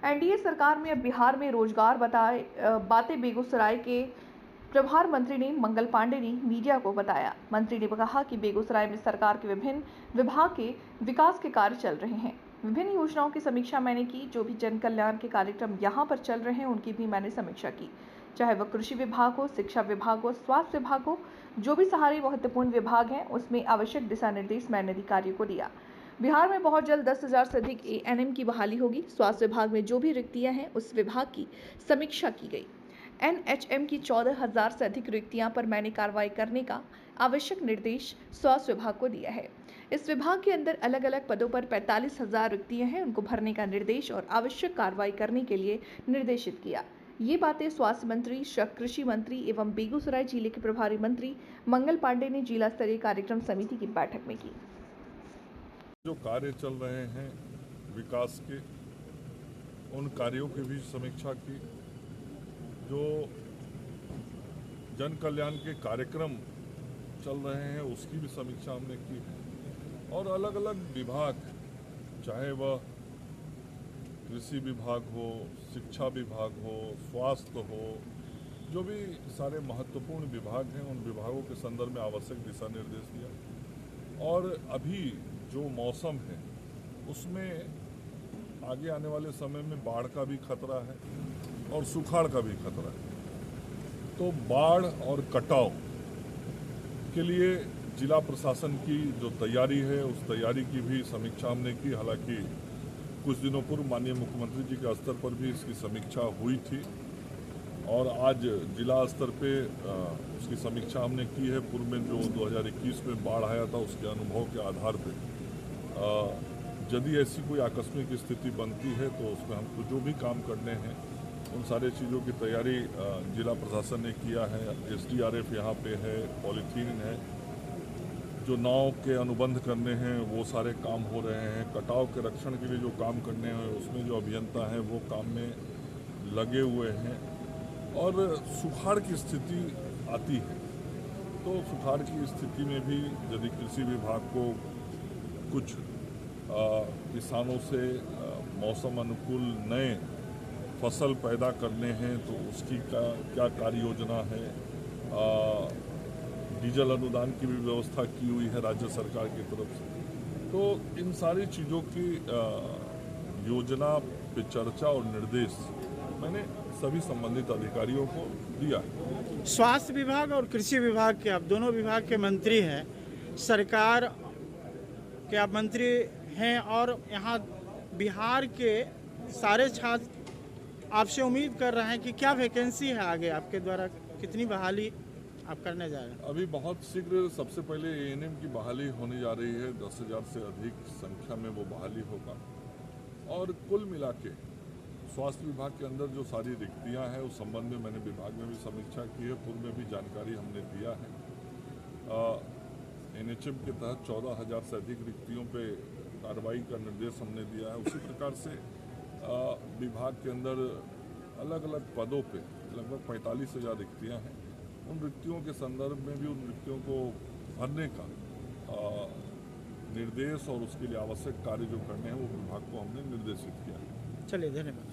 NDA सरकार में अब बिहार में रोजगार बातें बेगूसराय के प्रभार मंत्री ने मंगल पांडे ने मीडिया को बताया। मंत्री ने कहा कि बेगूसराय में सरकार के विभिन्न विभाग के विकास के कार्य चल रहे हैं। विभिन्न योजनाओं की समीक्षा मैंने की। जो भी जन कल्याण के कार्यक्रम यहां पर चल रहे हैं उनकी भी मैंने समीक्षा की, चाहे वह कृषि विभाग हो, शिक्षा विभाग हो, स्वास्थ्य विभाग हो। जो भी सारे महत्वपूर्ण विभाग हैं उसमें आवश्यक दिशा निर्देश मैंने अधिकारियों को दिया। बिहार में बहुत जल्द 10,000 से अधिक एएनएम की बहाली होगी। स्वास्थ्य विभाग में जो भी रिक्तियां हैं उस विभाग की समीक्षा की गई। एनएचएम की 14,000 से अधिक रिक्तियां पर मैंने कार्रवाई करने का आवश्यक निर्देश स्वास्थ्य विभाग को दिया है। इस विभाग के अंदर अलग अलग पदों पर 45,000 रिक्तियां हैं, उनको भरने का निर्देश और आवश्यक कार्रवाई करने के लिए निर्देशित किया। ये बातें स्वास्थ्य मंत्री, कृषि मंत्री एवं बेगूसराय जिले के प्रभारी मंत्री मंगल पांडे ने जिला स्तरीय कार्यक्रम समिति की बैठक में की। जो कार्य चल रहे हैं विकास के, उन कार्यों की भी समीक्षा की। जो जन कल्याण के कार्यक्रम चल रहे हैं उसकी भी समीक्षा हमने की है। और अलग अलग विभाग, चाहे वह कृषि विभाग हो, शिक्षा विभाग हो, स्वास्थ्य हो, जो भी सारे महत्वपूर्ण विभाग हैं उन विभागों के संदर्भ में आवश्यक दिशा निर्देश दिया। और अभी जो मौसम है उसमें आगे आने वाले समय में बाढ़ का भी खतरा है और सुखाड़ का भी खतरा है। तो बाढ़ और कटाव के लिए जिला प्रशासन की जो तैयारी है उस तैयारी की भी समीक्षा हमने की। हालांकि कुछ दिनों पूर्व माननीय मुख्यमंत्री जी के स्तर पर भी इसकी समीक्षा हुई थी और आज जिला स्तर पे उसकी समीक्षा हमने की है। पूर्व में जो 2021 में बाढ़ आया था उसके अनुभव के आधार पे यदि ऐसी कोई आकस्मिक स्थिति बनती है तो उसमें हमको जो भी काम करने हैं उन सारे चीज़ों की तैयारी जिला प्रशासन ने किया है। एसडीआरएफ यहाँ पे है, पॉलीथीन है, जो नाव के अनुबंध करने हैं वो सारे काम हो रहे हैं। कटाव के रक्षण के लिए जो काम करने हैं उसमें जो अभियंता हैं वो काम में लगे हुए हैं। और सुखाड़ की स्थिति आती है तो सुखाड़ की स्थिति में भी यदि कृषि विभाग को कुछ किसानों से मौसम अनुकूल नए फसल पैदा करने हैं तो उसकी क्या कार्य योजना है। डीजल अनुदान की भी व्यवस्था की हुई है राज्य सरकार की तरफ से। तो इन सारी चीज़ों की योजना पे चर्चा और निर्देश मैंने सभी संबंधित अधिकारियों को दिया। स्वास्थ्य विभाग और कृषि विभाग के आप दोनों विभाग के मंत्री हैं, सरकार के आप मंत्री हैं और यहाँ बिहार के सारे छात्र आपसे उम्मीद कर रहे हैं कि क्या वैकेंसी है आगे आपके द्वारा, कितनी बहाली आप करने जा रहे हैं? अभी बहुत शीघ्र सबसे पहले एएनएम की बहाली होने जा रही है। 10,000 से अधिक संख्या में वो बहाली होगा। और कुल मिला के स्वास्थ्य विभाग के अंदर जो सारी रिक्तियां हैं उस संबंध में मैंने विभाग में भी समीक्षा की है। पूर्व में भी जानकारी हमने दिया है। एनएचएम के तहत 14,000 से अधिक रिक्तियों पे कार्रवाई का निर्देश हमने दिया है। उसी प्रकार से विभाग के अंदर अलग अलग पदों पे लगभग 45,000 रिक्तियाँ हैं। उन रिक्तियों के संदर्भ में भी उन रिक्तियों को भरने का निर्देश और उसके लिए आवश्यक कार्य जो करने हैं वो विभाग को हमने निर्देशित किया है। चलिए, धन्यवाद।